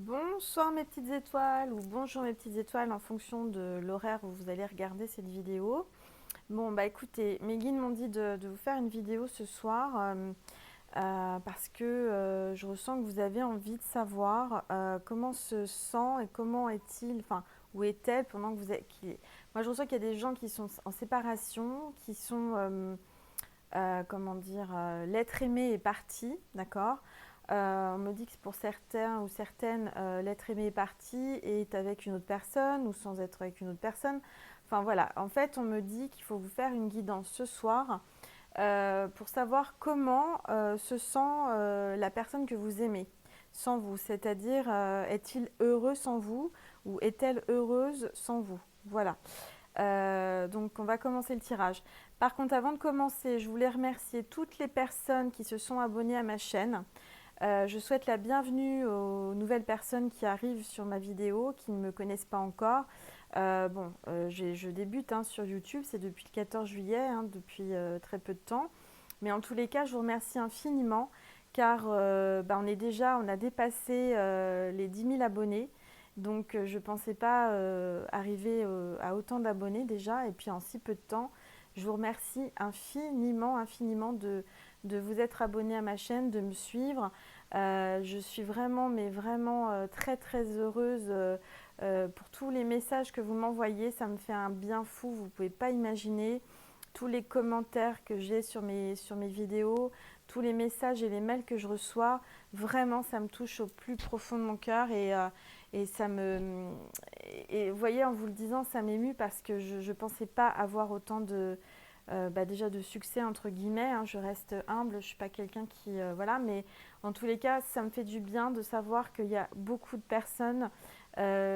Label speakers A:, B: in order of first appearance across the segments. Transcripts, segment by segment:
A: Bonsoir mes petites étoiles ou bonjour mes petites étoiles en fonction de l'horaire où vous allez regarder cette vidéo. Bon bah écoutez, mes guides m'ont dit de vous faire une vidéo ce soir parce que je ressens que vous avez envie de savoir comment se sent et comment est-il, enfin où est-elle pendant que vous êtes... Moi je ressens qu'il y a des gens qui sont en séparation, qui sont, comment dire, l'être aimé est parti, d'accord. On me dit que pour certains ou certaines, l'être aimé est parti et est avec une autre personne ou sans être avec une autre personne. Enfin voilà, en fait, on me dit qu'il faut vous faire une guidance ce soir pour savoir comment se sent la personne que vous aimez sans vous. C'est-à-dire, est-il heureux sans vous ou est-elle heureuse sans vous? Voilà. Donc on va commencer le tirage. Par contre, avant de commencer, je voulais remercier toutes les personnes qui se sont abonnées à ma chaîne. Je souhaite la bienvenue aux nouvelles personnes qui arrivent sur ma vidéo, qui ne me connaissent pas encore. Je débute sur YouTube, c'est depuis le 14 juillet, depuis très peu de temps. Mais en tous les cas, je vous remercie infiniment car on a dépassé les 10 000 abonnés. Donc je ne pensais pas arriver à autant d'abonnés déjà et puis en si peu de temps. Je vous remercie infiniment, infiniment de vous être abonné à ma chaîne, de me suivre. Je suis vraiment, mais vraiment très, très heureuse pour tous les messages que vous m'envoyez. Ça me fait un bien fou, vous ne pouvez pas imaginer. Tous les commentaires que j'ai sur mes vidéos, tous les messages et les mails que je reçois, vraiment, ça me touche au plus profond de mon cœur et ça me... Et vous voyez, en vous le disant, ça m'émue parce que je ne pensais pas avoir autant déjà de succès entre guillemets, je reste humble, je ne suis pas quelqu'un qui voilà, mais en tous les cas ça me fait du bien de savoir qu'il y a beaucoup de personnes qui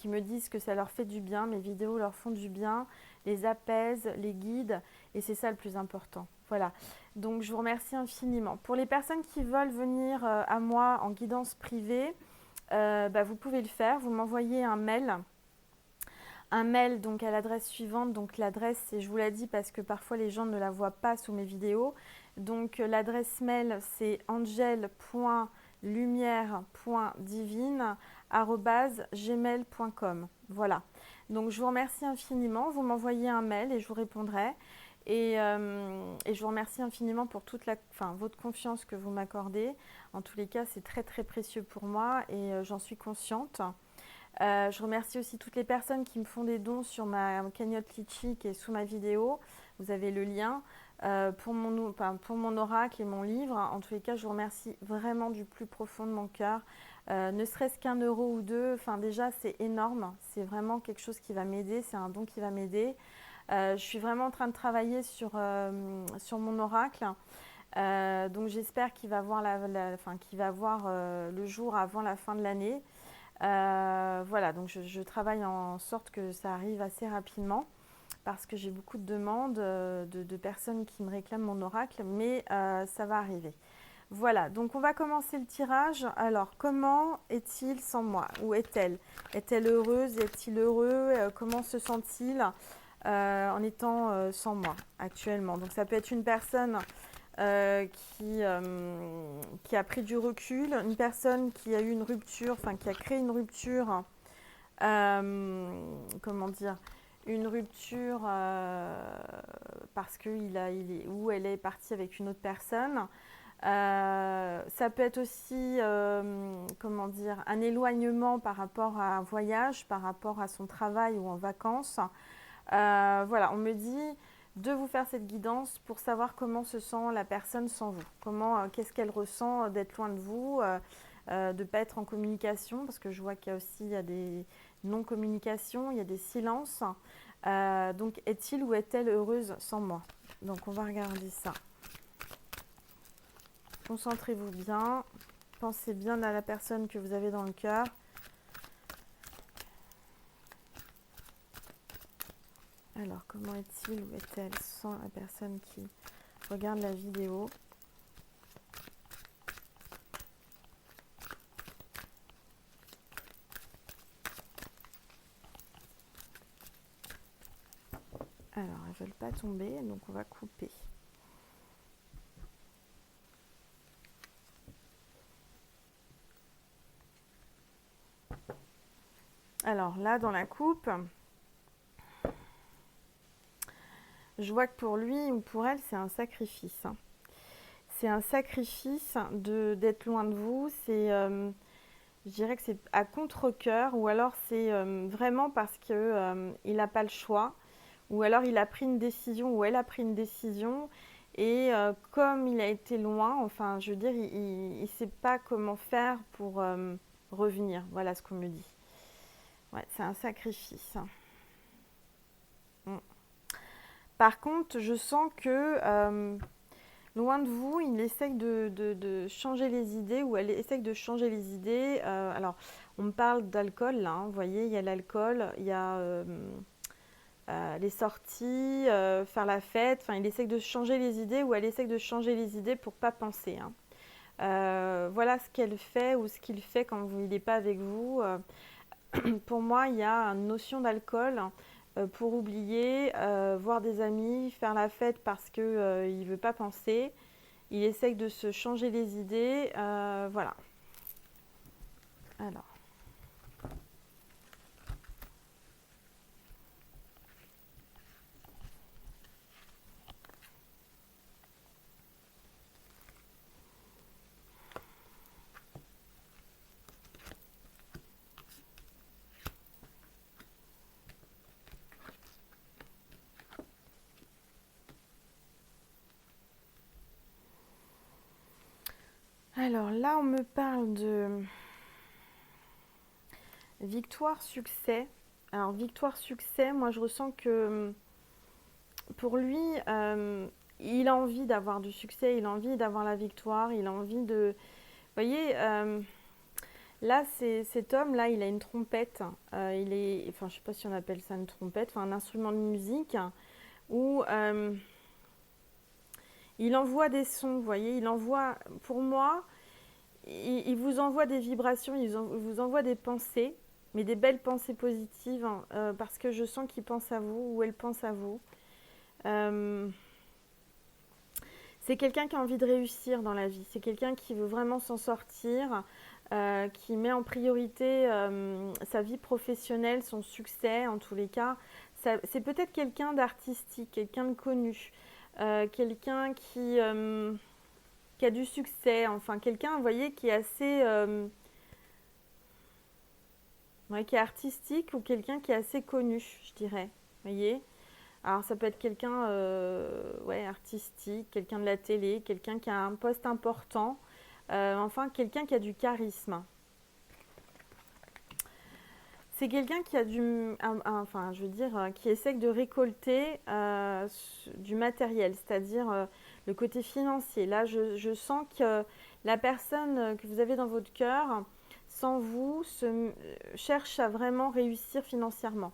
A: me disent que ça leur fait du bien, mes vidéos leur font du bien, les apaisent, les guident et c'est ça le plus important. Voilà, donc je vous remercie infiniment. Pour les personnes qui veulent venir à moi en guidance privée, vous pouvez le faire, vous m'envoyez un mail donc à l'adresse suivante. Donc l'adresse, je vous l'ai dit parce que parfois les gens ne la voient pas sous mes vidéos. Donc l'adresse mail, c'est angel.lumière.divine@gmail.com. Voilà. Donc je vous remercie infiniment. Vous m'envoyez un mail et je vous répondrai. Et je vous remercie infiniment pour votre confiance que vous m'accordez. En tous les cas, c'est très très précieux pour moi et j'en suis consciente. Je remercie aussi toutes les personnes qui me font des dons sur ma cagnotte Litchi qui est sous ma vidéo. Vous avez le lien pour mon oracle et mon livre. En tous les cas, je vous remercie vraiment du plus profond de mon cœur. Ne serait-ce qu'1 € ou deux, déjà c'est énorme. C'est vraiment quelque chose qui va m'aider. C'est un don qui va m'aider. Je suis vraiment en train de travailler sur mon oracle. Donc j'espère qu'il va voir, qu'il va voir le jour avant la fin de l'année. Voilà, donc je travaille en sorte que ça arrive assez rapidement parce que j'ai beaucoup de demandes de personnes qui me réclament mon oracle, mais ça va arriver. Voilà, donc on va commencer le tirage. Alors, comment est-il sans moi? Où est-elle? Est-elle heureuse? Est-il heureux? Comment se sent-il en étant sans moi actuellement? Donc ça peut être une personne euh, qui, qui a pris du recul, une personne qui a eu une rupture, qui a créé une rupture, comment dire, une rupture parce que où elle est partie avec une autre personne. Ça peut être aussi, comment dire, un éloignement par rapport à un voyage, par rapport à son travail ou en vacances. Voilà, on me dit de vous faire cette guidance pour savoir comment se sent la personne sans vous. Qu'est-ce qu'elle ressent d'être loin de vous, de ne pas être en communication, parce que je vois qu'il y a aussi des non-communications, il y a des silences. Donc, est-il ou est-elle heureuse sans moi? Donc, on va regarder ça. Concentrez-vous bien, pensez bien à la personne que vous avez dans le cœur. Alors, comment est-il ou est-elle sans la personne qui regarde la vidéo? Alors, elles ne veulent pas tomber, donc on va couper. Alors là, dans la coupe, je vois que pour lui ou pour elle, c'est un sacrifice. C'est un sacrifice d'être loin de vous. Je dirais que c'est à contre-cœur, ou alors c'est vraiment parce que il n'a pas le choix, ou alors il a pris une décision, ou elle a pris une décision, et comme il a été loin, enfin, je veux dire, il ne sait pas comment faire pour revenir. Voilà ce qu'on me dit. Ouais, c'est un sacrifice. Mm. Par contre, je sens que loin de vous, il essaye de changer les idées, ou elle essaye de changer les idées. Alors, on me parle d'alcool là, hein, vous voyez, il y a l'alcool, il y a les sorties, faire la fête. Enfin, il essaye de changer les idées, ou elle essaye de changer les idées pour pas penser, hein. Voilà ce qu'elle fait ou ce qu'il fait quand il n'est pas avec vous. Pour moi, il y a une notion d'alcool pour oublier, voir des amis, faire la fête parce qu'il ne veut pas penser. Il essaye de se changer les idées. Voilà. Alors. Alors là, on me parle de victoire-succès. Alors, victoire-succès, moi je ressens que pour lui, il a envie d'avoir du succès, il a envie d'avoir la victoire, il a envie de... Vous voyez, là, cet homme-là, il a une trompette. Il est... Enfin, je sais pas si on appelle ça une trompette, enfin un instrument de musique, où il envoie des sons, vous voyez, il envoie... Pour moi, il vous envoie des vibrations, il vous envoie des pensées, mais des belles pensées positives, hein, parce que je sens qu'il pense à vous, ou elle pense à vous. Euh, c'est quelqu'un qui a envie de réussir dans la vie, c'est quelqu'un qui veut vraiment s'en sortir, qui met en priorité sa vie professionnelle, son succès en tous les cas. C'est peut-être quelqu'un d'artistique, quelqu'un de connu, quelqu'un qui a du succès, enfin quelqu'un, vous voyez, qui est assez... ouais, qui est artistique, ou quelqu'un qui est assez connu, je dirais. Vous voyez? Alors ça peut être quelqu'un ouais, artistique, quelqu'un de la télé, quelqu'un qui a un poste important, enfin quelqu'un qui a du charisme. C'est quelqu'un qui a enfin je veux dire, qui essaie de récolter du matériel, c'est-à-dire le côté financier. Là, je sens que la personne que vous avez dans votre cœur, sans vous, cherche à vraiment réussir financièrement.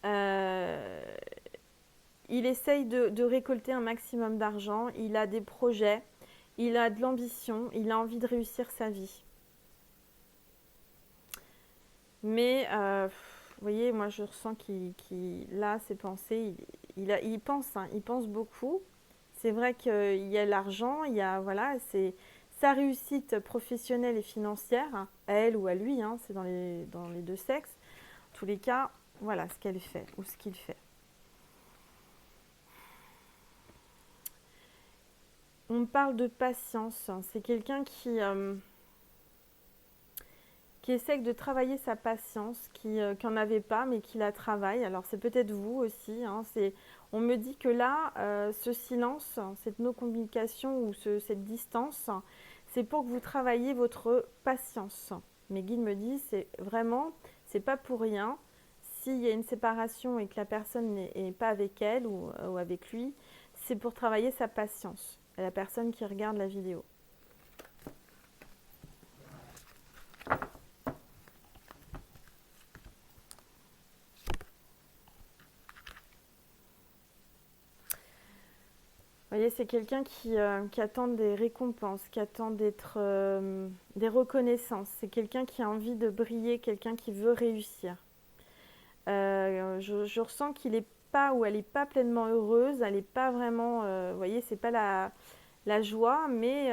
A: Euh, il essaye de récolter un maximum d'argent, il a des projets, il a de l'ambition, il a envie de réussir sa vie. Mais, vous voyez, moi je ressens là, ses pensées, il pense, hein, il pense beaucoup. C'est vrai qu'il y a l'argent, il y a, voilà, c'est sa réussite professionnelle et financière, hein, à elle ou à lui, hein, c'est dans les deux sexes. En tous les cas, voilà ce qu'elle fait ou ce qu'il fait. On parle de patience. C'est quelqu'un qui essaye de travailler sa patience, qui n'en avait pas, mais qui la travaille. Alors c'est peut-être vous aussi, hein. On me dit que là, ce silence, cette non-communication, ou cette distance, c'est pour que vous travailliez votre patience. Mes guides me disent, c'est vraiment, c'est pas pour rien. S'il y a une séparation et que la personne n'est pas avec elle, ou avec lui, c'est pour travailler sa patience. À la personne qui regarde la vidéo. Vous voyez, c'est quelqu'un qui attend des récompenses, qui attend des reconnaissances. C'est quelqu'un qui a envie de briller, quelqu'un qui veut réussir. Je ressens qu'il n'est pas, ou elle n'est pas pleinement heureuse, elle n'est pas vraiment, vous voyez, c'est pas la joie, mais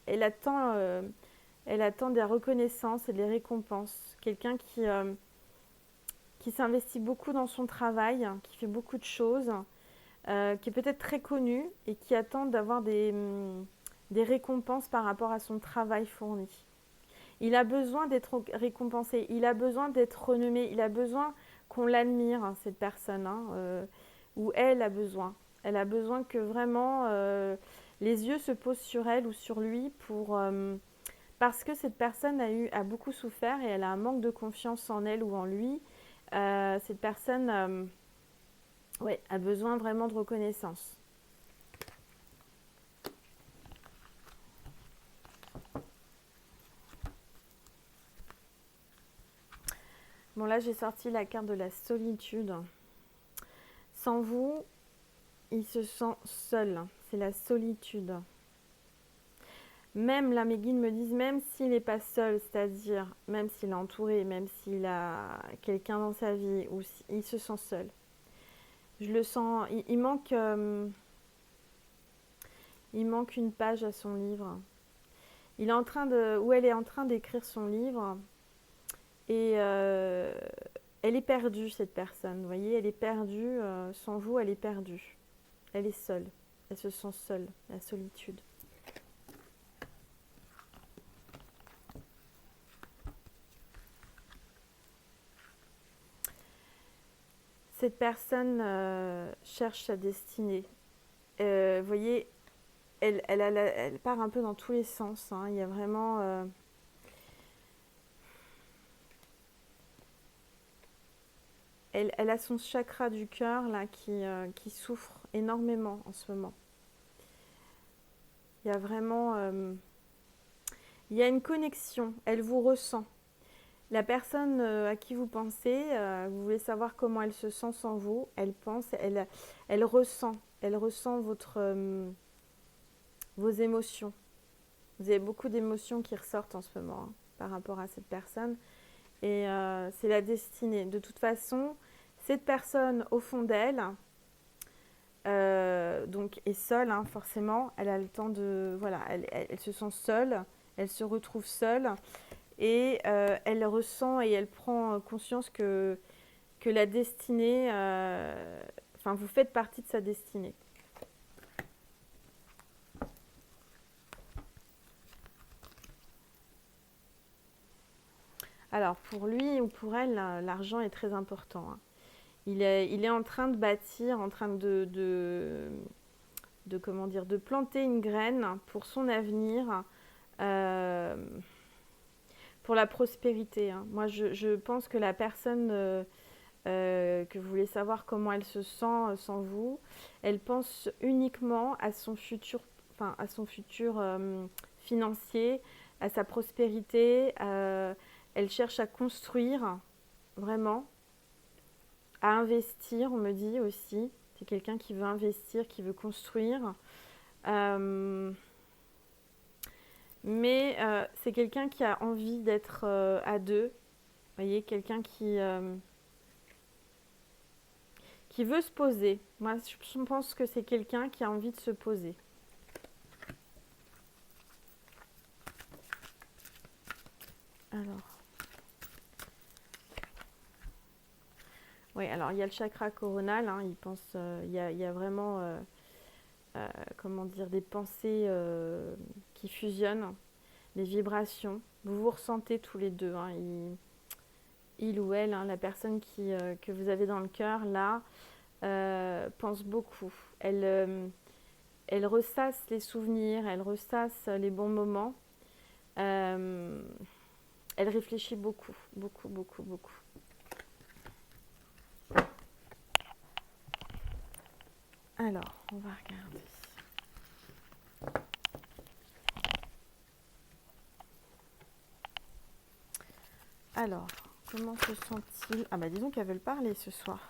A: elle attend Elle attend des reconnaissances et des récompenses. Quelqu'un qui s'investit beaucoup dans son travail, qui fait beaucoup de choses, qui est peut-être très connu et qui attend d'avoir des récompenses par rapport à son travail fourni. Il a besoin d'être récompensé, il a besoin d'être renommé, il a besoin qu'on l'admire, hein, cette personne, hein, ou elle a besoin. Elle a besoin que vraiment les yeux se posent sur elle ou sur lui parce que cette personne a beaucoup souffert et elle a un manque de confiance en elle ou en lui. Cette personne ouais, a besoin vraiment de reconnaissance. Bon, là, j'ai sorti la carte de la solitude. Sans vous, il se sent seul. C'est la solitude. Même là, mes guides me disent, même s'il n'est pas seul, c'est-à-dire même s'il est entouré, même s'il a quelqu'un dans sa vie, ou il se sent seul. Je le sens, il manque une page à son livre. Il est en train de, ou elle est en train d'écrire son livre et elle est perdue, cette personne. Vous voyez, elle est perdue. Sans vous, elle est perdue. Elle est seule. Elle se sent seule, la solitude. Cette personne cherche sa destinée. Vous voyez, elle part un peu dans tous les sens. Hein. Il y a vraiment... elle a son chakra du cœur là qui souffre énormément en ce moment. Il y a vraiment... il y a une connexion. Elle vous ressent. La personne à qui vous pensez, vous voulez savoir comment elle se sent sans vous, elle pense, elle ressent vos émotions. Vous avez beaucoup d'émotions qui ressortent en ce moment hein, par rapport à cette personne. Et c'est la destinée. De toute façon, cette personne, au fond d'elle, donc est seule, hein, forcément. Elle a le temps de... Voilà, elle se sent seule, elle se retrouve seule. Et elle ressent et elle prend conscience que la destinée, enfin vous faites partie de sa destinée. Alors pour lui ou pour elle, l'argent est très important. Hein. Il est en train de bâtir, en train comment dire, de planter une graine pour son avenir. Pour la prospérité. Hein. Moi, je pense que la personne que vous voulez savoir comment elle se sent sans vous, elle pense uniquement à son futur, enfin à son futur financier, à sa prospérité. Elle cherche à construire vraiment, à investir. On me dit aussi, c'est quelqu'un qui veut investir, qui veut construire. Mais c'est quelqu'un qui a envie d'être à deux. Vous voyez, quelqu'un qui veut se poser. Moi, je pense que c'est quelqu'un qui a envie de se poser. Alors. Oui, alors il y a le chakra coronal. Hein, il pense, il y a vraiment, comment dire, des pensées qui fusionnent, des vibrations. Vous vous ressentez tous les deux. Hein, il ou elle, hein, la personne que vous avez dans le cœur, là, pense beaucoup. Elle ressasse les souvenirs, elle ressasse les bons moments. Elle réfléchit beaucoup, beaucoup, beaucoup, beaucoup. Alors, on va regarder. Alors, comment se sent-il? Ah bah disons qu'elles veulent parler ce soir.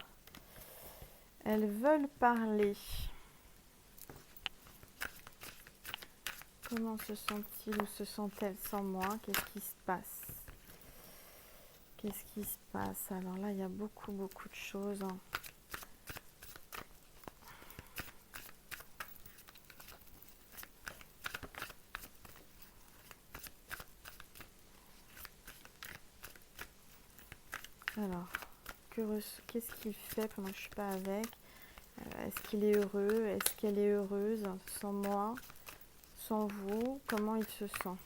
A: Elles veulent parler. Comment se sent-il ou se sent-elle sans moi? Qu'est-ce qui se passe? Qu'est-ce qui se passe? Alors là, il y a beaucoup, beaucoup de choses. Hein. Alors, qu'est-ce qu'il fait pendant que je ne suis pas avec? Est-ce qu'il est heureux? Est-ce qu'elle est heureuse sans moi? Sans vous? Comment il se sent?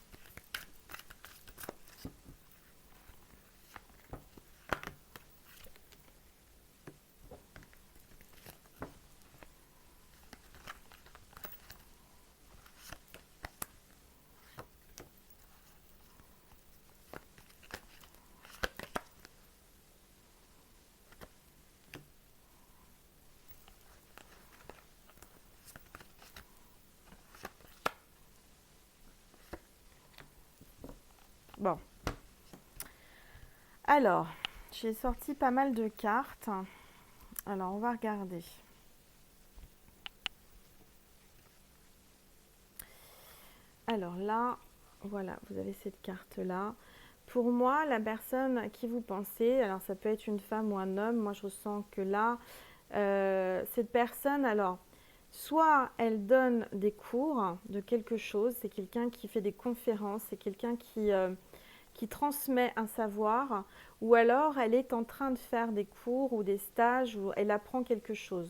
A: Bon. Alors, j'ai sorti pas mal de cartes. Alors, on va regarder. Alors là, voilà, vous avez cette carte-là. Pour moi, la personne à qui vous pensez, alors ça peut être une femme ou un homme, moi je ressens que là, cette personne, alors, soit elle donne des cours de quelque chose, c'est quelqu'un qui fait des conférences, c'est quelqu'un qui transmet un savoir, ou alors elle est en train de faire des cours ou des stages où elle apprend quelque chose.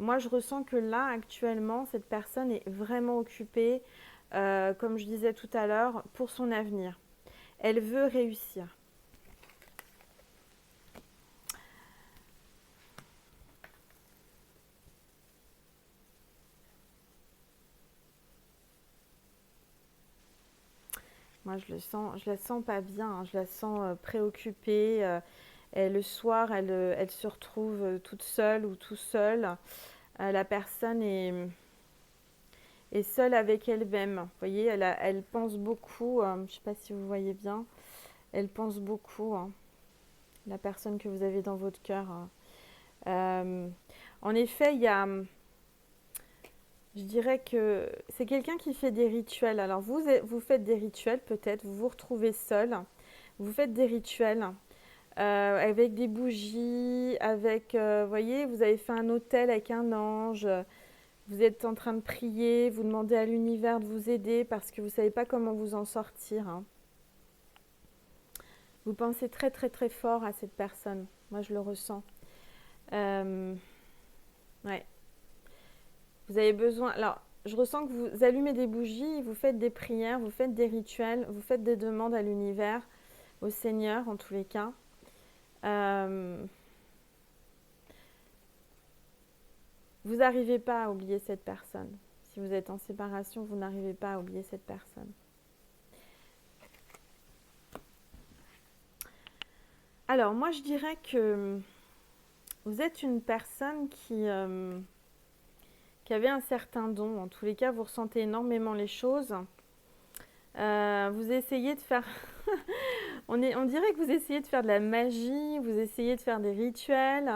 A: Moi, je ressens que là, actuellement, cette personne est vraiment occupée, comme je disais tout à l'heure, pour son avenir. Elle veut réussir. Moi, je la sens pas bien, hein, je la sens préoccupée. Et le soir, elle se retrouve toute seule ou tout seul. La personne est seule avec elle-même. Vous voyez, elle pense beaucoup. Je ne sais pas si vous voyez bien. Elle pense beaucoup, hein, la personne que vous avez dans votre cœur. En effet, il y a, je dirais que c'est quelqu'un qui fait des rituels. Alors vous faites des rituels peut-être, vous vous retrouvez seul, vous faites des rituels avec des bougies, avec, vous voyez, vous avez fait un autel avec un ange, vous êtes en train de prier, vous demandez à l'univers de vous aider parce que vous ne savez pas comment vous en sortir, hein. Vous pensez très très très fort à cette personne, moi je le ressens. Euh, ouais. Vous avez besoin. Alors, je ressens que vous allumez des bougies, vous faites des prières, vous faites des rituels, vous faites des demandes à l'univers, au Seigneur en tous les cas. Euh, vous n'arrivez pas à oublier cette personne. Si vous êtes en séparation, vous n'arrivez pas à oublier cette personne. Alors, moi, je dirais que vous êtes une personne qui avait un certain don. En tous les cas, vous ressentez énormément les choses. Vous essayez de faire on dirait que vous essayez de faire de la magie, vous essayez de faire des rituels,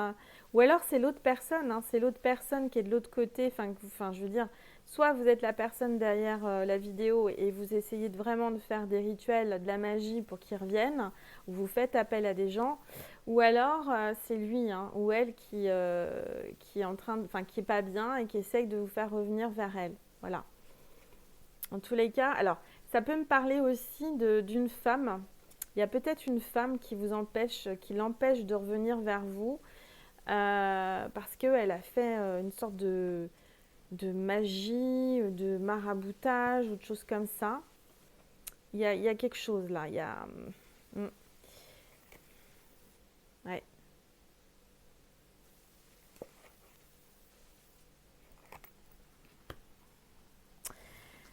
A: ou alors c'est l'autre personne, hein, c'est l'autre personne qui est de l'autre côté. Enfin, je veux dire, soit vous êtes la personne derrière la vidéo et vous essayez vraiment de faire des rituels, de la magie pour qu'ils reviennent, ou vous faites appel à des gens, ou alors c'est lui, hein, ou elle qui est en train, enfin, qui est pas bien et qui essaye de vous faire revenir vers elle. Voilà. En tous les cas, alors ça peut me parler aussi d'une femme. Il y a peut-être une femme qui vous empêche, qui l'empêche de revenir vers vous parce qu'elle a fait une sorte de magie, de maraboutage ou de choses comme ça. Il y a quelque chose là. Il y a, ouais.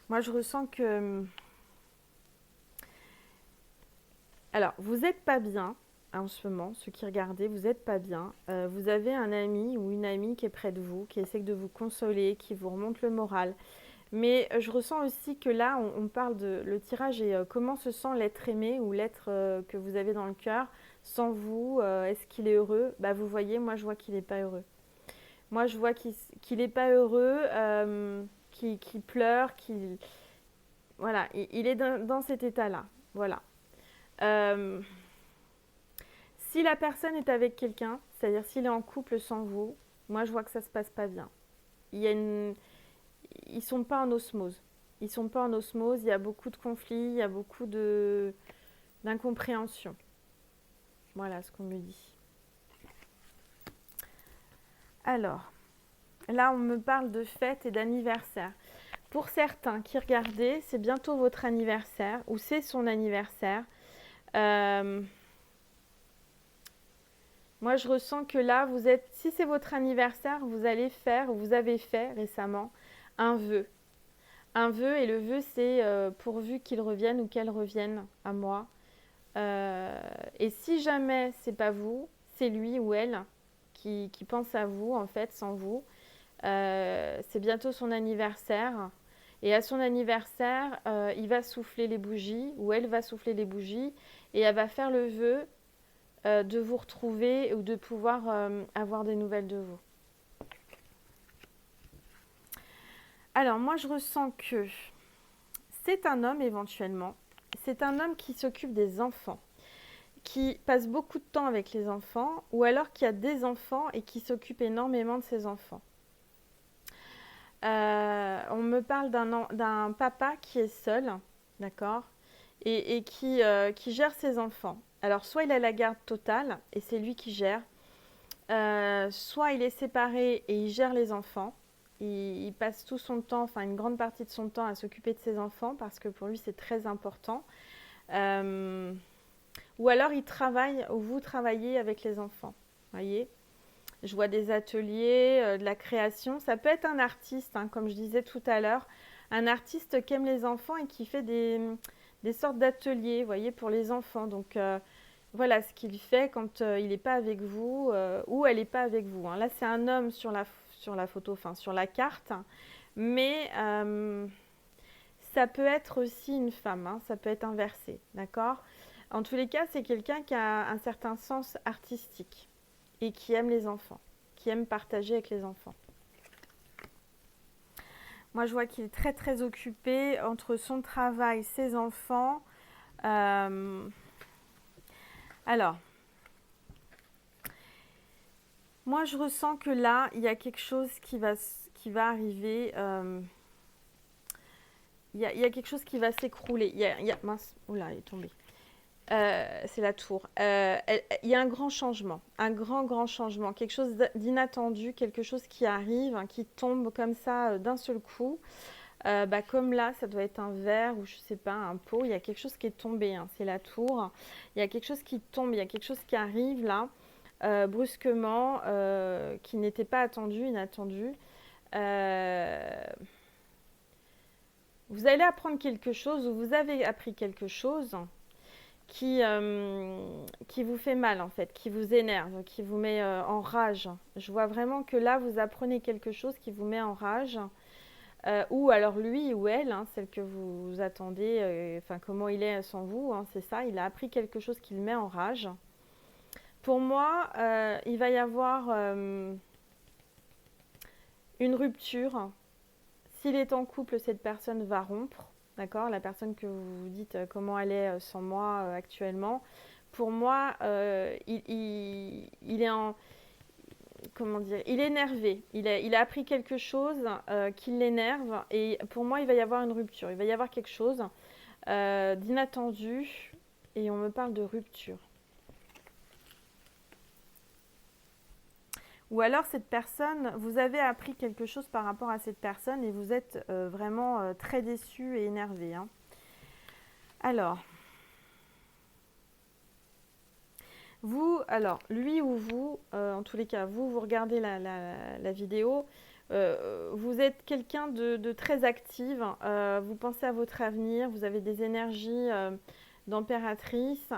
A: Moi, je ressens que alors, vous n'êtes pas bien en ce moment, ceux qui regardez, vous n'êtes pas bien. Vous avez un ami ou une amie qui est près de vous, qui essaie de vous consoler, qui vous remonte le moral. Mais je ressens aussi que là, on parle de... Le tirage est comment se sent l'être aimé ou l'être que vous avez dans le cœur sans vous. Est-ce qu'il est heureux? Bah, vous voyez, moi, je vois qu'il n'est pas heureux. Moi, je vois qu'il n'est pas heureux, qu'il pleure, qu'il... Voilà, il est dans cet état-là. Voilà. Euh, Si la personne est avec quelqu'un, c'est-à-dire s'il est en couple sans vous, moi je vois que ça se passe pas bien. Il y a une... Ils sont pas en osmose. Ils sont pas en osmose, il y a beaucoup de conflits, il y a beaucoup de d'incompréhension. Voilà ce qu'on me dit. Alors, là, on me parle de fête et d'anniversaire. Pour certains qui regardaient, c'est bientôt votre anniversaire ou c'est son anniversaire. Moi, je ressens que là, si c'est votre anniversaire, vous allez faire, ou vous avez fait récemment, un vœu. Un vœu, et le vœu, c'est pourvu qu'il revienne ou qu'elle revienne à moi. Et si jamais c'est pas vous, c'est lui ou elle qui pense à vous, en fait, sans vous. C'est bientôt son anniversaire. Et à son anniversaire, il va souffler les bougies, ou elle va souffler les bougies, et elle va faire le vœu de vous retrouver ou de pouvoir avoir des nouvelles de vous. Alors, moi, je ressens que c'est un homme éventuellement. C'est un homme qui s'occupe des enfants, qui passe beaucoup de temps avec les enfants, ou alors qui a des enfants et qui s'occupe énormément de ses enfants. On me parle d'un papa qui est seul, d'accord, et qui gère ses enfants. Alors, soit il a la garde totale, et c'est lui qui gère, soit il est séparé et il gère les enfants. Il passe tout son temps, enfin une grande partie de son temps à s'occuper de ses enfants parce que pour lui c'est très important. Ou alors il travaille, ou vous travaillez avec les enfants. Voyez, je vois des ateliers, de la création. Ça peut être un artiste, hein, comme je disais tout à l'heure, un artiste qui aime les enfants et qui fait des sortes d'ateliers, voyez, pour les enfants. Donc voilà ce qu'il fait quand il n'est pas avec vous ou elle n'est pas avec vous. Hein. Là, c'est un homme sur la photo, enfin sur la carte, mais ça peut être aussi une femme, hein, ça peut être inversé, d'accord? En tous les cas, c'est quelqu'un qui a un certain sens artistique et qui aime les enfants, qui aime partager avec les enfants. Moi, je vois qu'il est très très occupé entre son travail, ses enfants. Alors, moi, je ressens que là, il y a quelque chose qui va arriver. Il y a quelque chose qui va s'écrouler. Mince, oula, elle est tombée. C'est la tour. Il y a un grand changement, un grand changement, quelque chose d'inattendu, quelque chose qui arrive, hein, qui tombe comme ça d'un seul coup. Comme là, ça doit être un verre ou je sais pas, un pot. Il y a quelque chose qui est tombé, hein, c'est la tour. Il y a quelque chose qui tombe, il y a quelque chose qui arrive là, brusquement, qui n'était pas attendu, inattendu. Vous allez apprendre quelque chose ou vous avez appris quelque chose qui vous fait mal en fait, qui vous énerve, qui vous met en rage. Je vois vraiment que là, vous apprenez quelque chose qui vous met en rage. Ou alors lui ou elle, hein, celle que vous attendez, enfin comment il est sans vous, hein, c'est ça, il a appris quelque chose qui le met en rage. Pour moi, il va y avoir une rupture. S'il est en couple, cette personne va rompre, d'accord? La personne que vous vous dites comment elle est sans moi actuellement. Pour moi, il est en... Comment dire? Il est énervé. Il a appris quelque chose qui l'énerve. Et pour moi, il va y avoir une rupture. Il va y avoir quelque chose d'inattendu. Et on me parle de rupture. Ou alors cette personne, vous avez appris quelque chose par rapport à cette personne et vous êtes vraiment très déçu et énervé. Hein. Alors, lui ou vous, en tous les cas, vous regardez la vidéo, vous êtes quelqu'un de très active, vous pensez à votre avenir, vous avez des énergies d'impératrice.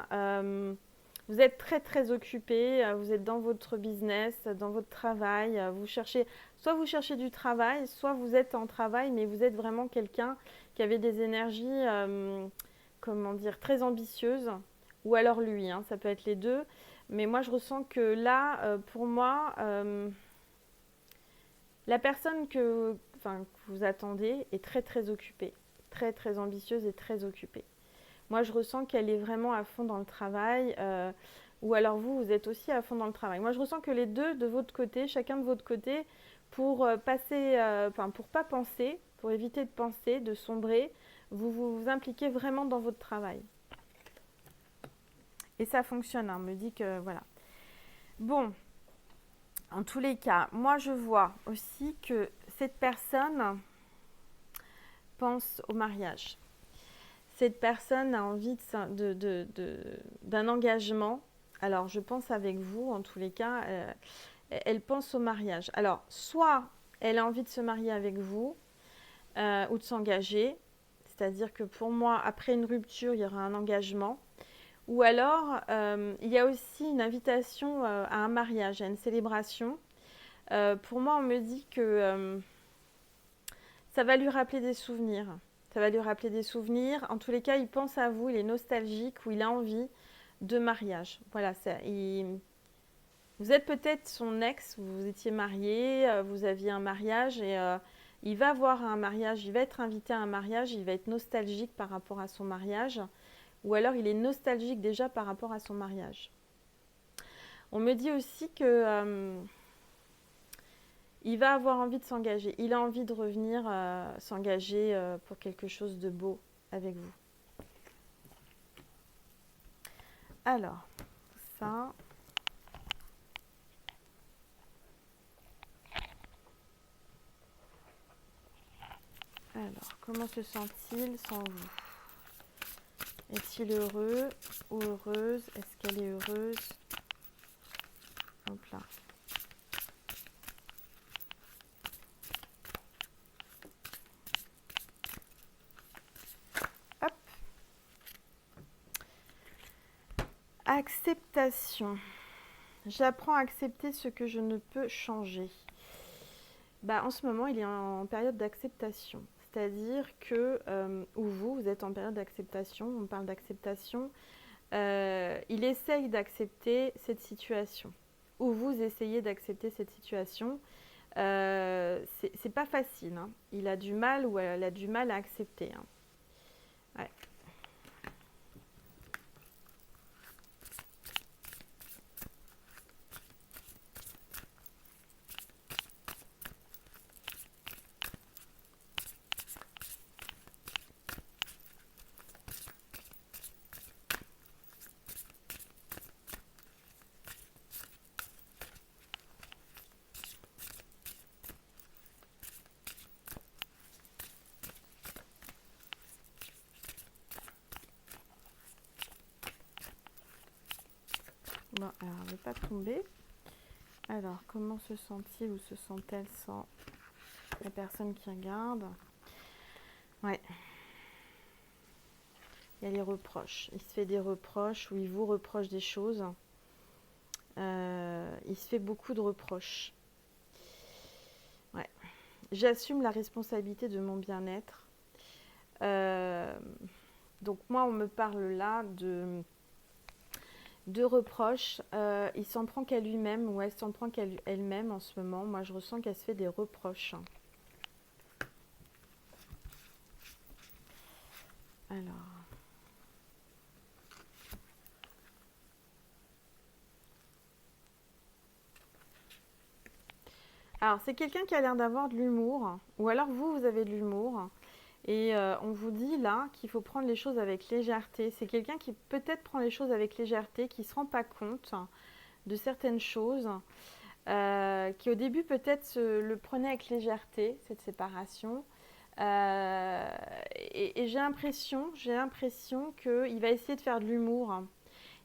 A: Vous êtes très très occupé, vous êtes dans votre business, dans votre travail, soit vous cherchez du travail, soit vous êtes en travail, mais vous êtes vraiment quelqu'un qui avait des énergies, comment dire, très ambitieuses, ou alors lui, hein, ça peut être les deux. Mais moi je ressens que là, pour moi, la personne que vous attendez est très très occupée, très très ambitieuse et très occupée. Moi, je ressens qu'elle est vraiment à fond dans le travail. Ou alors vous êtes aussi à fond dans le travail. Moi, je ressens que les deux de votre côté, chacun de votre côté, pour pour pas penser, pour éviter de penser, de sombrer, vous impliquez vraiment dans votre travail. Et ça fonctionne, hein, on me dit que voilà. Bon, en tous les cas, moi je vois aussi que cette personne pense au mariage. Cette personne a envie d'un engagement. Alors, je pense avec vous, en tous les cas, elle pense au mariage. Alors, soit elle a envie de se marier avec vous ou de s'engager, c'est-à-dire que pour moi, après une rupture, il y aura un engagement. Ou alors, il y a aussi une invitation à un mariage, à une célébration. Pour moi, on me dit que ça va lui rappeler des souvenirs. Ça va lui rappeler des souvenirs. En tous les cas, il pense à vous, il est nostalgique ou il a envie de mariage. Voilà, vous êtes peut-être son ex, vous étiez marié, vous aviez un mariage et il va avoir un mariage, il va être invité à un mariage, il va être nostalgique par rapport à son mariage ou alors il est nostalgique déjà par rapport à son mariage. On me dit aussi que il va avoir envie de s'engager. Il a envie de revenir s'engager pour quelque chose de beau avec vous. Alors, ça. Alors, comment se sent-il sans vous? Est-il heureux ou heureuse? Est-ce qu'elle est heureuse? Hop là. Hop. Acceptation. J'apprends à accepter ce que je ne peux changer. Bah, en ce moment, il est en période d'acceptation. C'est-à-dire que, ou vous êtes en période d'acceptation, on parle d'acceptation, il essaye d'accepter cette situation. Ou vous essayez d'accepter cette situation. C'est pas facile, hein. Il a du mal ou elle a du mal à accepter, hein. Ouais. Bon, alors, elle ne veut pas tomber. Alors, comment se sent-il ou se sent-elle sans la personne qui regarde? Ouais. Il y a les reproches. Il se fait des reproches ou il vous reproche des choses. Il se fait beaucoup de reproches. Ouais. J'assume la responsabilité de mon bien-être. Donc moi, on me parle là de reproches. Il s'en prend qu'à lui-même ou elle s'en prend qu'à elle-même en ce moment. Moi, je ressens qu'elle se fait des reproches. Alors, c'est quelqu'un qui a l'air d'avoir de l'humour. Ou alors vous avez de l'humour. Et on vous dit là qu'il faut prendre les choses avec légèreté. C'est quelqu'un qui peut-être prend les choses avec légèreté, qui ne se rend pas compte de certaines choses, qui au début peut-être le prenait avec légèreté, cette séparation. Et j'ai l'impression qu'il va essayer de faire de l'humour.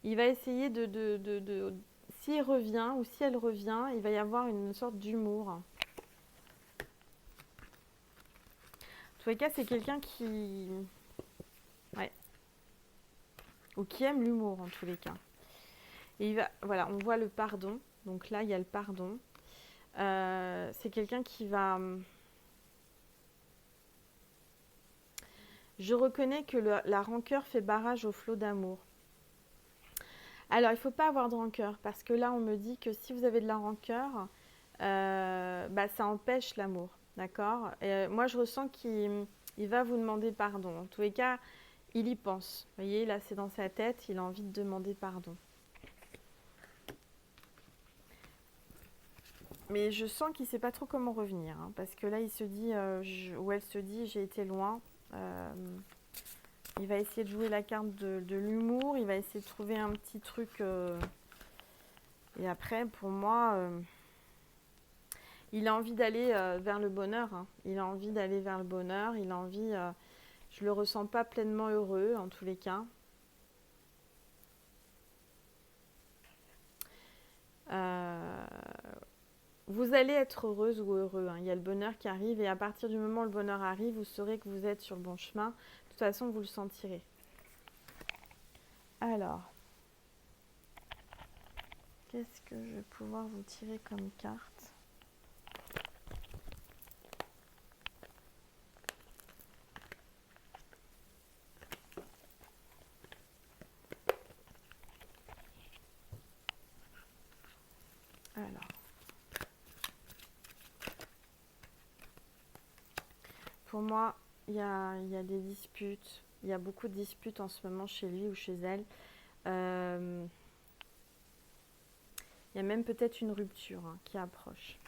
A: Il va essayer s'il revient ou si elle revient, il va y avoir une sorte d'humour. En tous les cas, c'est quelqu'un qui... Ouais. Ou qui aime l'humour, en tous les cas. Et voilà, on voit le pardon. Donc là, il y a le pardon. C'est quelqu'un qui va... Je reconnais que la rancœur fait barrage au flot d'amour. Alors, il ne faut pas avoir de rancœur, parce que là, on me dit que si vous avez de la rancœur, ça empêche l'amour, d'accord? Moi, je ressens qu'il va vous demander pardon. En tous les cas, il y pense. Vous voyez, là, c'est dans sa tête, il a envie de demander pardon. Mais je sens qu'il ne sait pas trop comment revenir, hein, parce que là, il se dit, ou elle se dit, j'ai été loin. Il va essayer de jouer la carte de l'humour. Il va essayer de trouver un petit truc. Et après, pour moi, il a envie d'aller vers le bonheur. Hein. Il a envie d'aller vers le bonheur. Il a envie... je le ressens pas pleinement heureux, en tous les cas. Vous allez être heureuse ou heureux. Hein. Il y a le bonheur qui arrive. Et à partir du moment où le bonheur arrive, vous saurez que vous êtes sur le bon chemin. De toute façon, vous le sentirez. Alors... Qu'est-ce que je vais pouvoir vous tirer comme carte? Alors. Pour moi, il y a des disputes. Il y a beaucoup de disputes en ce moment chez lui ou chez elle. Il y a même peut-être une rupture hein, qui approche.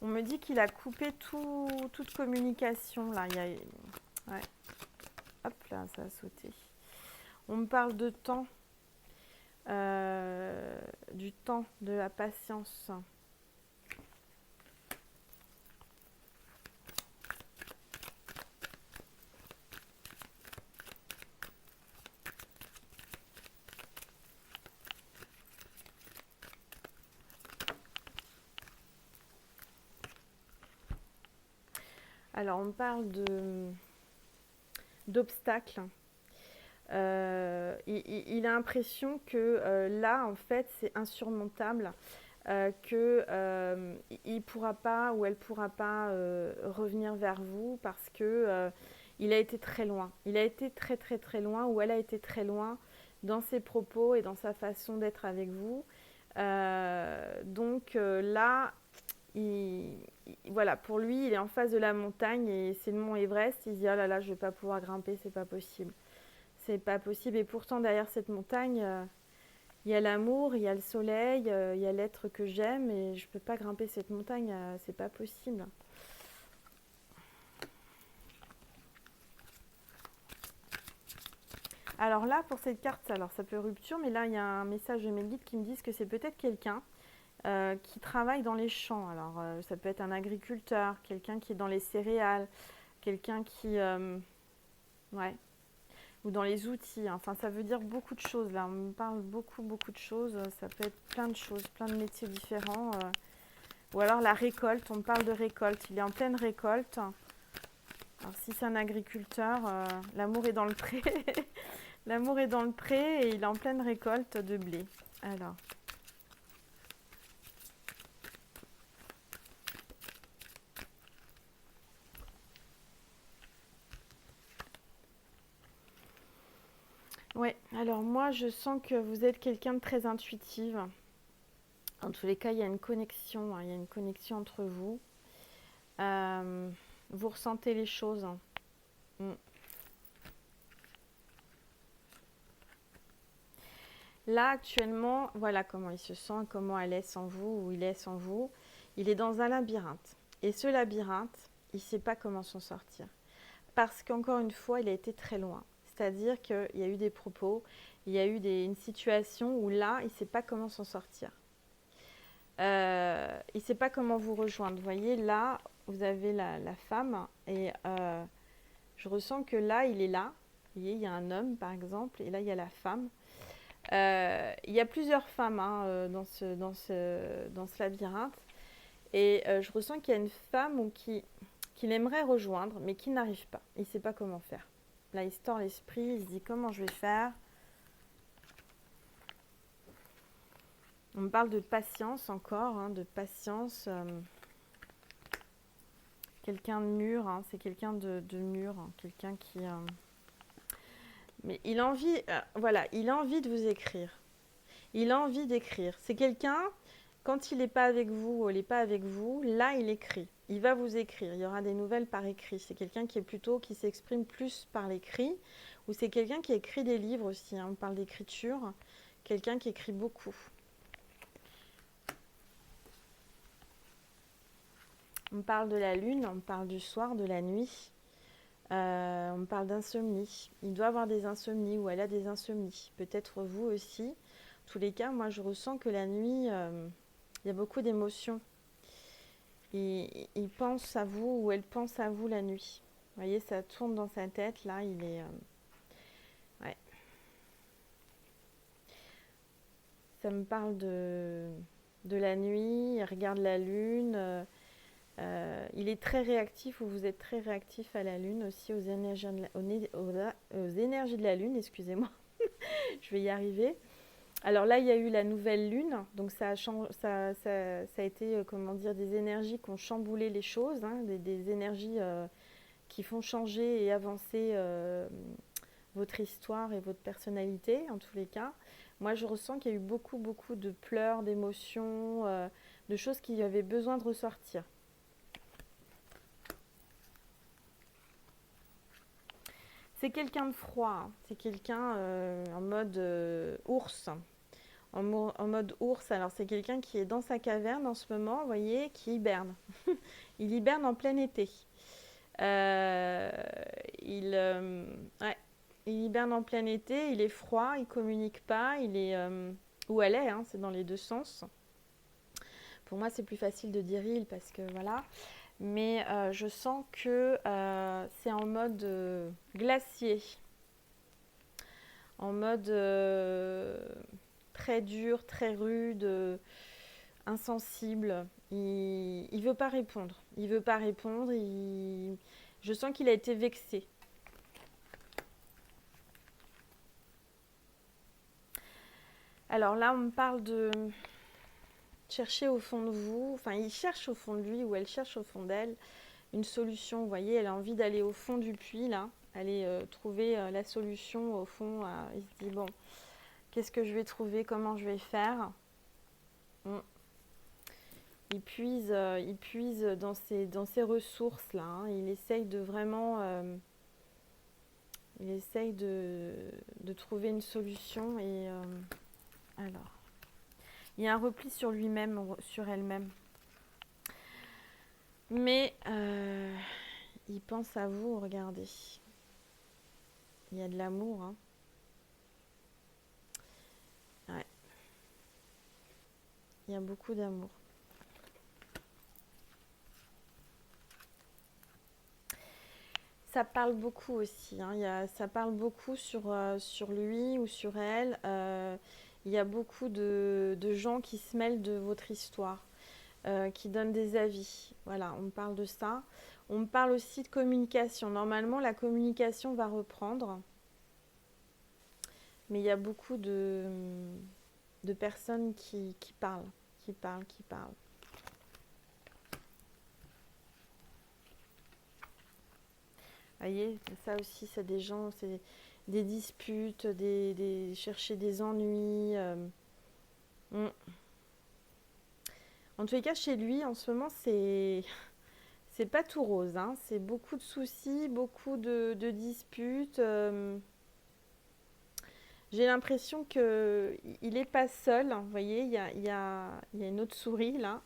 A: On me dit qu'il a coupé toute communication. Là, il y a... ouais. Hop là, ça a sauté. On me parle de temps. Du temps, de la patience. Alors, on parle d'obstacles. Il a l'impression que là, en fait, c'est insurmontable, qu'il ne pourra pas ou elle ne pourra pas revenir vers vous parce que il a été très loin. Il a été très très très loin ou elle a été très loin dans ses propos et dans sa façon d'être avec vous. Donc là, voilà, pour lui, il est en face de la montagne et c'est le mont Everest. Il se dit oh là là, je ne vais pas pouvoir grimper, c'est pas possible. C'est pas possible. Et pourtant, derrière cette montagne, il y a l'amour, il y a le soleil, il y a l'être que j'aime et je peux pas grimper cette montagne, c'est pas possible. Alors là, pour cette carte, alors ça peut rupture, mais là, il y a un message de mes guides qui me disent que c'est peut-être quelqu'un qui travaille dans les champs. Alors, ça peut être un agriculteur, quelqu'un qui est dans les céréales, quelqu'un qui... ouais. Ou dans les outils. Hein. Enfin, ça veut dire beaucoup de choses. Là, on me parle beaucoup de choses. Ça peut être plein de choses, plein de métiers différents. Ou alors la récolte. On me parle de récolte. Il est en pleine récolte. Alors, si c'est un agriculteur, l'amour est dans le pré. L'amour est dans le pré et il est en pleine récolte de blé. Alors. Ouais, alors moi je sens que vous êtes quelqu'un de très intuitive. En tous les cas, il y a une connexion, hein, il y a une connexion entre vous. Vous ressentez les choses. Hein. Mm. Là, actuellement, voilà comment il se sent, comment elle est sans vous, ou il est sans vous. Il est dans un labyrinthe. Et ce labyrinthe, il ne sait pas comment s'en sortir. Parce qu'encore une fois, il a été très loin. C'est-à-dire qu'il y a eu des propos, il y a eu une situation où là, il ne sait pas comment s'en sortir. Il ne sait pas comment vous rejoindre. Vous voyez, là, vous avez la femme et je ressens que là, il est là. Vous voyez, il y a un homme, par exemple, et là, il y a la femme. Il y a plusieurs femmes hein, dans ce labyrinthe. Et je ressens qu'il y a une femme qu'il aimerait rejoindre, mais qui n'arrive pas. Il ne sait pas comment faire. Là, il se tord l'esprit, il se dit comment je vais faire. On me parle de patience encore, hein, de patience. Quelqu'un de mûr, hein, c'est quelqu'un de mûr, hein, quelqu'un qui... mais il a envie, voilà, il a envie de vous écrire. Il a envie d'écrire. C'est quelqu'un, quand il n'est pas avec vous ou il n'est pas avec vous, là, il écrit. Il va vous écrire. Il y aura des nouvelles par écrit. C'est quelqu'un qui est plutôt, qui s'exprime plus par l'écrit. Ou c'est quelqu'un qui écrit des livres aussi. Hein. On parle d'écriture. Quelqu'un qui écrit beaucoup. On parle de la lune, on parle du soir, de la nuit. On parle d'insomnie. Il doit avoir des insomnies ou elle a des insomnies. Peut-être vous aussi. En tous les cas, moi je ressens que la nuit, il y a beaucoup d'émotions. Il pense à vous ou elle pense à vous la nuit. Vous voyez, ça tourne dans sa tête. Là, il est... ouais. Ça me parle de la nuit. Il regarde la lune. Il est très réactif ou vous êtes très réactif à la lune aussi, aux énergies aux énergies de la lune, excusez-moi, je vais y arriver. Alors là, il y a eu la nouvelle lune, donc ça a été, comment dire, des énergies qui ont chamboulé les choses, hein, des énergies qui font changer et avancer votre histoire et votre personnalité, en tous les cas. Moi, je ressens qu'il y a eu beaucoup, beaucoup de pleurs, d'émotions, de choses qui avaient besoin de ressortir. C'est quelqu'un de froid, hein. C'est quelqu'un en mode ours. En mode ours, alors c'est quelqu'un qui est dans sa caverne en ce moment, vous voyez, qui hiberne. Il hiberne en plein été. Euh, ouais, il hiberne en plein été, il est froid, il communique pas, il est... où elle est, hein, c'est dans les deux sens. Pour moi, c'est plus facile de dire il parce que voilà. Mais je sens que c'est en mode glacier, en mode très dur, très rude, insensible. Il veut pas répondre. Il veut pas répondre. Je sens qu'il a été vexé. Alors là, on me parle de chercher au fond de vous. Enfin, il cherche au fond de lui ou elle cherche au fond d'elle une solution. Vous voyez, elle a envie d'aller au fond du puits, là. Aller trouver la solution au fond. Il se dit, bon, qu'est-ce que je vais trouver? Comment je vais faire? Il puise dans ses ressources là, hein. Il essaye de vraiment, il essaye de trouver une solution et alors, il y a un repli sur lui-même, sur elle-même. Mais il pense à vous, regardez. Il y a de l'amour, hein. Ouais. Il y a beaucoup d'amour. Ça parle beaucoup aussi, hein. Ça parle beaucoup sur lui ou sur elle. Il y a beaucoup de gens qui se mêlent de votre histoire, qui donnent des avis. Voilà, on me parle de ça. On me parle aussi de communication. Normalement, la communication va reprendre. Mais il y a beaucoup de personnes qui parlent, qui parlent, qui parlent. Vous voyez, ça aussi, c'est des gens, c'est des disputes, chercher des ennuis. Mm. En tous les cas, chez lui, en ce moment, c'est pas tout rose, hein. C'est beaucoup de soucis, beaucoup de disputes. J'ai l'impression qu'il n'est pas seul. Vous voyez, il y a une autre souris là,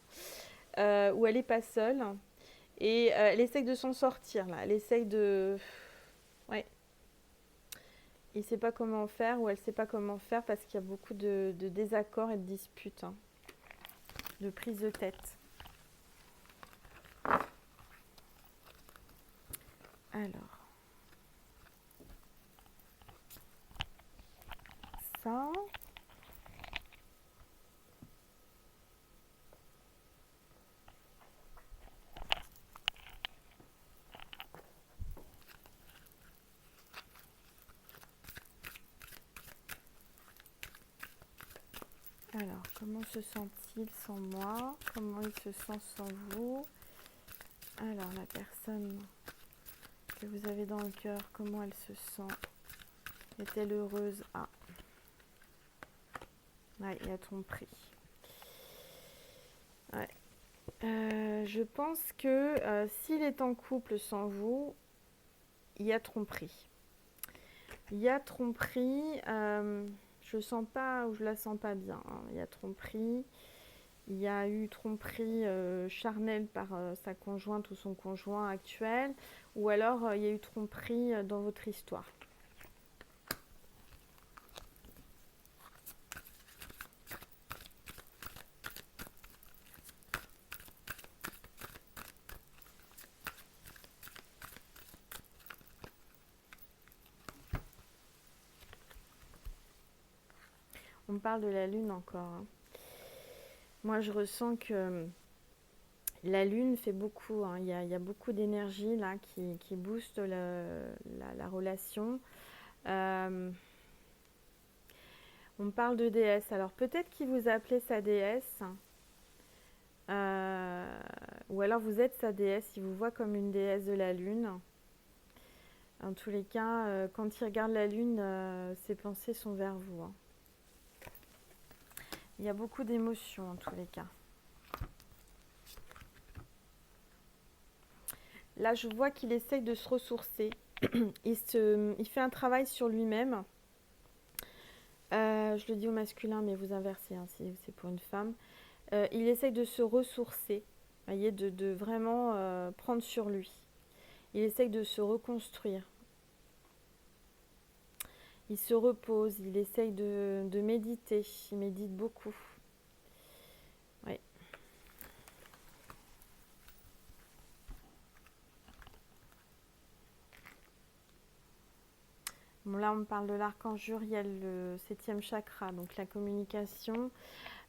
A: où elle n'est pas seule. Et elle essaye de s'en sortir là. Elle essaye de... Ouais. Il ne sait pas comment faire ou elle ne sait pas comment faire parce qu'il y a beaucoup de désaccords et de disputes, hein, de prise de tête. Alors, ça. Alors, comment se sent-il sans moi? Comment il se sent sans vous? Alors, la personne que vous avez dans le cœur, comment elle se sent? Est-elle heureuse? Ah, ouais, il y a tromperie. Ouais. Je pense que s'il est en couple sans vous, il y a tromperie. Il y a tromperie. Je sens pas ou je la sens pas bien, hein. Il y a tromperie. il y a eu tromperie charnelle par sa conjointe ou son conjoint actuel, ou alors il y a eu tromperie dans votre histoire. On me parle de la lune encore, hein. Moi, je ressens que la lune fait beaucoup, hein. Il y a beaucoup d'énergie là qui booste la relation. Euh, on me parle de déesse. Alors peut-être qu'il vous a appelé sa déesse, ou alors vous êtes sa déesse, il vous voit comme une déesse de la lune. En tous les cas, quand il regarde la lune, ses pensées sont vers vous, hein. Il y a beaucoup d'émotions en tous les cas. Là, je vois qu'il essaye de se ressourcer. Il fait un travail sur lui-même. Je le dis au masculin, mais vous inversez, hein, si c'est pour une femme. Il essaye de se ressourcer, voyez, de vraiment prendre sur lui. Il essaye de se reconstruire. Il se repose, il essaye de méditer. Il médite beaucoup. Ouais. Bon, là, on me parle de l'archange Uriel, le 7e chakra, donc la communication.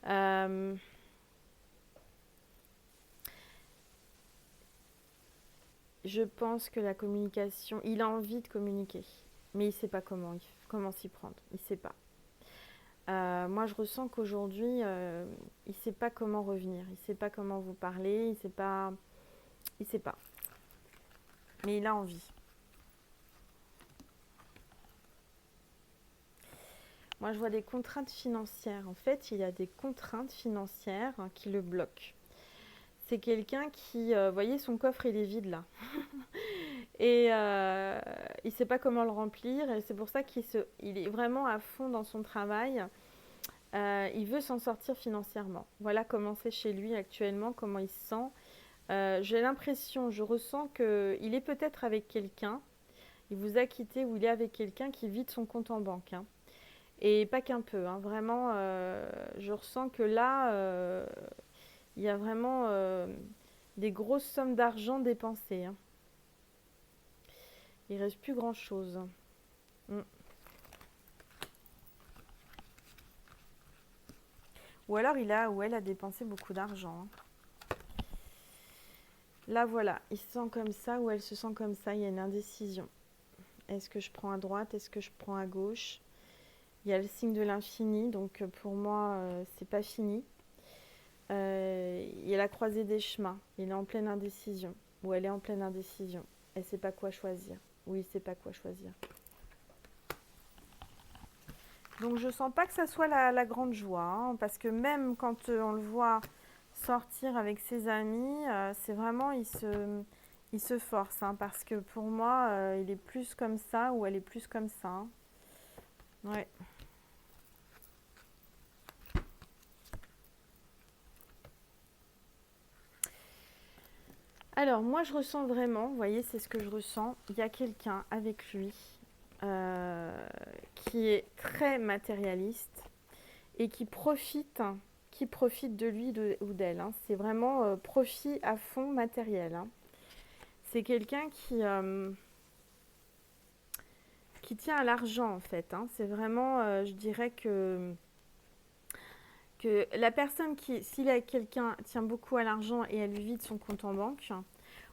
A: Je pense que la communication, il a envie de communiquer, mais il ne sait pas comment s'y prendre. Il ne sait pas. Moi, je ressens qu'aujourd'hui, il ne sait pas comment revenir. Il ne sait pas comment vous parler. Il ne sait pas. Il sait pas. Mais il a envie. Moi, je vois des contraintes financières. En fait, il y a des contraintes financières qui le bloquent. C'est quelqu'un qui, vous voyez, son coffre, il est vide là. Et il ne sait pas comment le remplir. Et c'est pour ça il est vraiment à fond dans son travail. Il veut s'en sortir financièrement. Voilà comment c'est chez lui actuellement, comment il se sent. J'ai l'impression, je ressens qu'il est peut-être avec quelqu'un. Il vous a quitté ou il est avec quelqu'un qui vide son compte en banque, hein. Et pas qu'un peu, hein. Vraiment, je ressens que là, il y a vraiment des grosses sommes d'argent dépensées, hein. Il reste plus grand-chose. Mm. Ou alors il a ou elle a dépensé beaucoup d'argent, hein. Là voilà, il se sent comme ça ou elle se sent comme ça, il y a une indécision. Est-ce que je prends à droite, est-ce que je prends à gauche? Il y a le signe de l'infini, donc pour moi, c'est pas fini. Il y a la croisée des chemins, il est en pleine indécision ou elle est en pleine indécision. Elle ne sait pas quoi choisir ou il ne sait pas quoi choisir. Donc je sens pas que ça soit la grande joie, hein, parce que même quand on le voit sortir avec ses amis, c'est vraiment, il se force, hein, parce que pour moi, il est plus comme ça ou elle est plus comme ça, hein. Ouais. Alors moi je ressens vraiment, vous voyez, c'est ce que je ressens, il y a quelqu'un avec lui qui est très matérialiste et qui profite de lui ou d'elle, hein. C'est vraiment profit à fond matériel, hein. C'est quelqu'un qui tient à l'argent en fait, hein. C'est vraiment, je dirais que la personne qui, s'il est quelqu'un, tient beaucoup à l'argent et elle lui vide son compte en banque,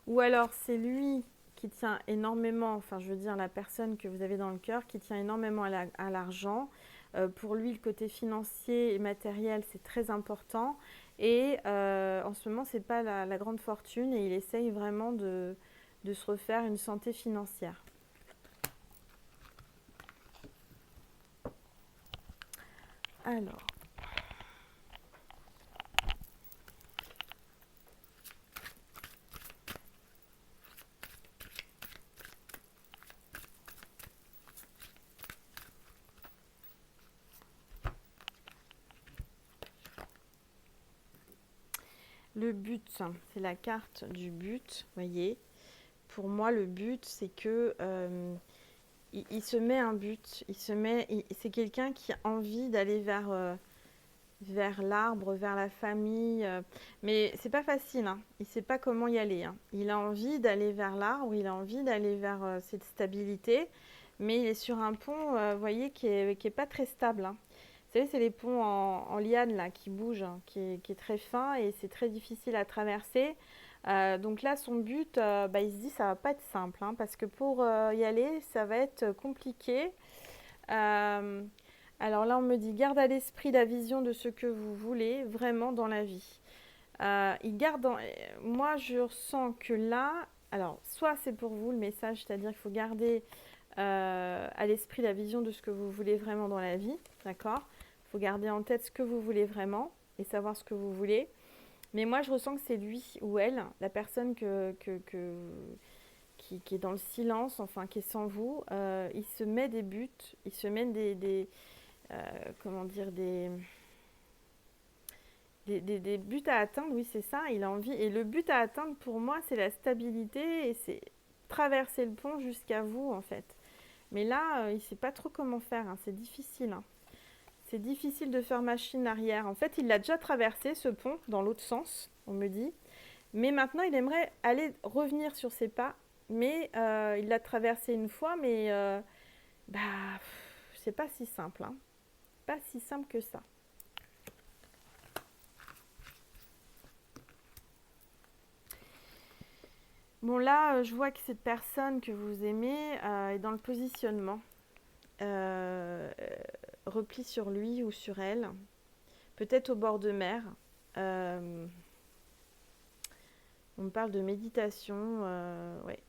A: ou alors c'est lui qui tient énormément, enfin je veux dire la personne que vous avez dans le cœur, qui tient énormément à l'argent. Pour lui, le côté financier et matériel, c'est très important. Et en ce moment, c'est pas la grande fortune et il essaye vraiment de se refaire une santé financière. Alors, Le but, c'est la carte du but, voyez. Pour moi, le but, c'est que il se met un but. C'est quelqu'un qui a envie d'aller vers l'arbre, vers la famille. Mais c'est pas facile, hein. Il sait pas comment y aller, hein. Il a envie d'aller vers l'arbre, il a envie d'aller vers cette stabilité, mais il est sur un pont, vous voyez, qui est pas très stable, hein. Vous savez, c'est les ponts en liane là qui bougent, hein, qui est très fin et c'est très difficile à traverser. Donc là, son but, il se dit ça va pas être simple, hein, parce que pour y aller, ça va être compliqué. Euh, alors là, on me dit garde à l'esprit la vision de ce que vous voulez vraiment dans la vie. Moi, je ressens que là, alors soit c'est pour vous le message, c'est-à-dire qu'il faut garder à l'esprit la vision de ce que vous voulez vraiment dans la vie, d'accord? Il faut garder en tête ce que vous voulez vraiment et savoir ce que vous voulez. Mais moi, je ressens que c'est lui ou elle, la personne qui est dans le silence, enfin qui est sans vous. Il se met des buts, il se met comment dire, des buts à atteindre, oui c'est ça, il a envie. Et le but à atteindre pour moi, c'est la stabilité et c'est traverser le pont jusqu'à vous en fait. Mais là, il ne sait pas trop comment faire, hein, c'est difficile, hein. C'est difficile de faire machine arrière. En fait, il l'a déjà traversé ce pont dans l'autre sens, on me dit. Mais maintenant, il aimerait aller revenir sur ses pas. Mais il l'a traversé une fois, mais bah, c'est pas si simple, hein. Pas si simple que ça. Bon, là, je vois que cette personne que vous aimez est dans le positionnement. Repli sur lui ou sur elle. Peut-être au bord de mer. On me parle de méditation. Ouais.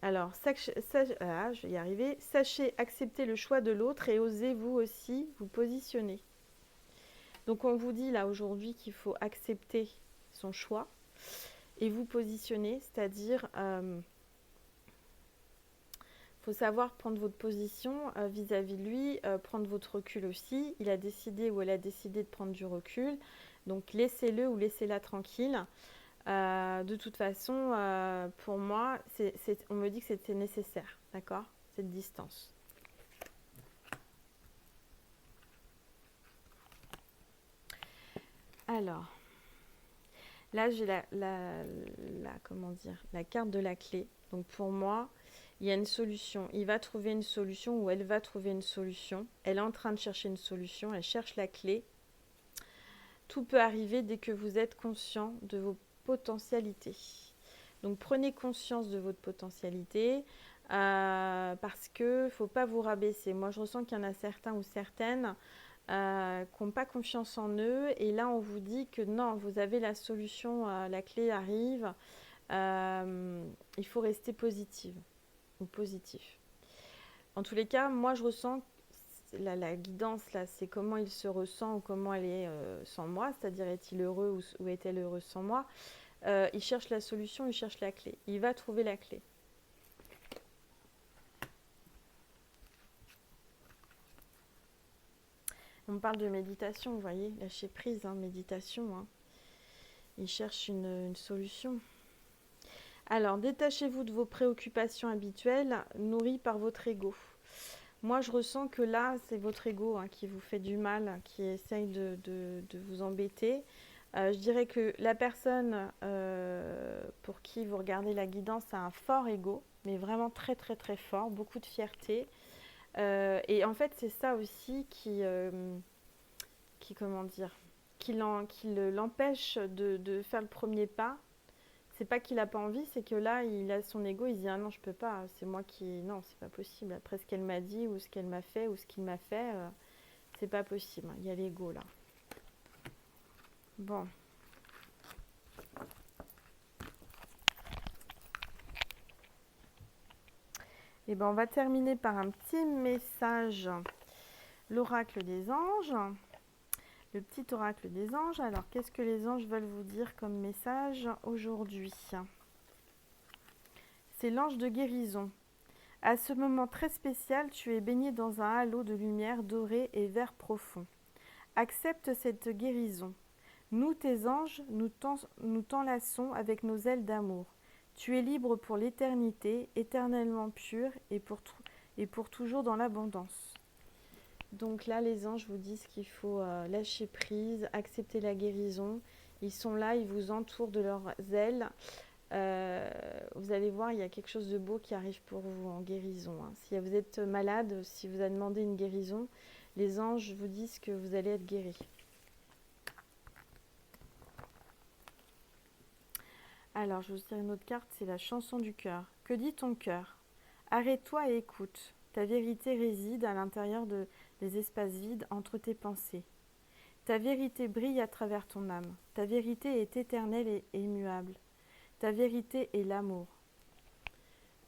A: Alors, je vais y arriver. Sachez accepter le choix de l'autre et osez vous aussi vous positionner. Donc, on vous dit là aujourd'hui qu'il faut accepter son choix et vous positionner, c'est-à-dire faut savoir prendre votre position vis-à-vis de lui, prendre votre recul aussi. Il a décidé ou elle a décidé de prendre du recul, donc laissez-le ou laissez-la tranquille. De toute façon, pour moi, on me dit que c'était nécessaire, d'accord, cette distance. Alors, là j'ai comment dire, la carte de la clé. Donc pour moi, il y a une solution. Il va trouver une solution ou elle va trouver une solution. Elle est en train de chercher une solution. Elle cherche la clé. Tout peut arriver dès que vous êtes conscient de vos potentialités. Donc prenez conscience de votre potentialité parce qu'il ne faut pas vous rabaisser. Moi, je ressens qu'il y en a certains ou certaines qui n'ont pas confiance en eux. Et là, on vous dit que non, vous avez la solution, la clé arrive. Il faut rester positive ou positif. En tous les cas, moi, je ressens la guidance, là, c'est comment il se ressent ou comment elle est sans moi, c'est-à-dire est-il heureux ou est-elle heureuse sans moi. Il cherche la solution, il cherche la clé. Il va trouver la clé. On parle de méditation, vous voyez, lâcher prise, hein, méditation. Hein. Il cherche une solution. Alors, détachez-vous de vos préoccupations habituelles, nourries par votre ego. Moi, je ressens que là, c'est votre ego hein, qui vous fait du mal, qui essaye de vous embêter. Je dirais que la personne pour qui vous regardez la guidance a un fort ego, mais vraiment très très très fort, beaucoup de fierté. Et en fait, c'est ça aussi comment dire, qui l'empêche de faire le premier pas. C'est pas qu'il a pas envie, c'est que là, il a son ego, il se dit ah non, je peux pas, c'est moi qui, non, c'est pas possible. Après ce qu'elle m'a dit ou ce qu'elle m'a fait ou ce qu'il m'a fait, c'est pas possible. Il y a l'ego là. Bon. Et ben on va terminer par un petit message. L'oracle des anges. Le petit oracle des anges. Alors, qu'est-ce que les anges veulent vous dire comme message aujourd'hui? C'est l'ange de guérison. À ce moment très spécial, tu es baigné dans un halo de lumière dorée et vert profond. Accepte cette guérison. Nous, tes anges, nous t'enlaçons avec nos ailes d'amour. Tu es libre pour l'éternité, éternellement pur et pour toujours dans l'abondance. Donc là, les anges vous disent qu'il faut lâcher prise, accepter la guérison. Ils sont là, ils vous entourent de leurs ailes. Vous allez voir, il y a quelque chose de beau qui arrive pour vous en guérison. Hein. Si vous êtes malade, si vous avez demandé une guérison, les anges vous disent que vous allez être guéri. Alors, je vous tire une autre carte, c'est la chanson du cœur. Que dit ton cœur? Arrête-toi et écoute. Ta vérité réside à l'intérieur des espaces vides entre tes pensées. Ta vérité brille à travers ton âme. Ta vérité est éternelle et immuable. Ta vérité est l'amour.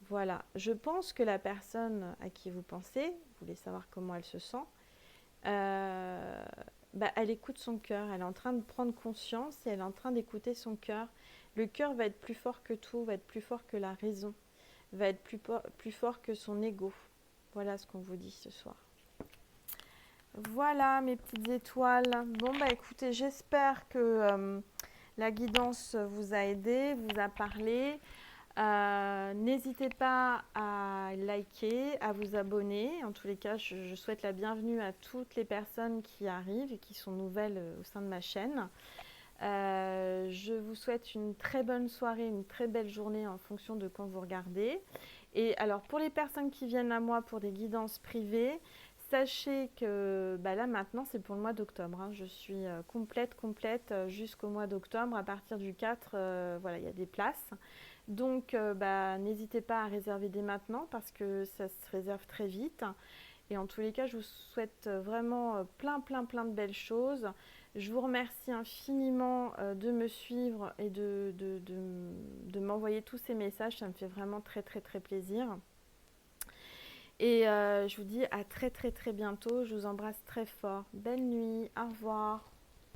A: Voilà, je pense que la personne à qui vous pensez, vous voulez savoir comment elle se sent, elle écoute son cœur, elle est en train de prendre conscience et elle est en train d'écouter son cœur. Le cœur va être plus fort que tout, va être plus fort que la raison, va être plus fort que son ego. Voilà ce qu'on vous dit ce soir. Voilà mes petites étoiles. Bon écoutez, j'espère que la guidance vous a aidé, vous a parlé. N'hésitez pas à liker, à vous abonner. En tous les cas, je souhaite la bienvenue à toutes les personnes qui arrivent et qui sont nouvelles au sein de ma chaîne. Je vous souhaite une très bonne soirée, une très belle journée en fonction de quand vous regardez. Et alors pour les personnes qui viennent à moi pour des guidances privées, sachez que là maintenant c'est pour le mois d'octobre. Hein. Je suis complète jusqu'au mois d'octobre. À partir du 4, voilà, il y a des places. Donc n'hésitez pas à réserver dès maintenant parce que ça se réserve très vite. Et en tous les cas, je vous souhaite vraiment plein de belles choses. Je vous remercie infiniment de me suivre et de m'envoyer tous ces messages. Ça me fait vraiment très plaisir. Et je vous dis à très bientôt. Je vous embrasse très fort. Belle nuit. Au revoir.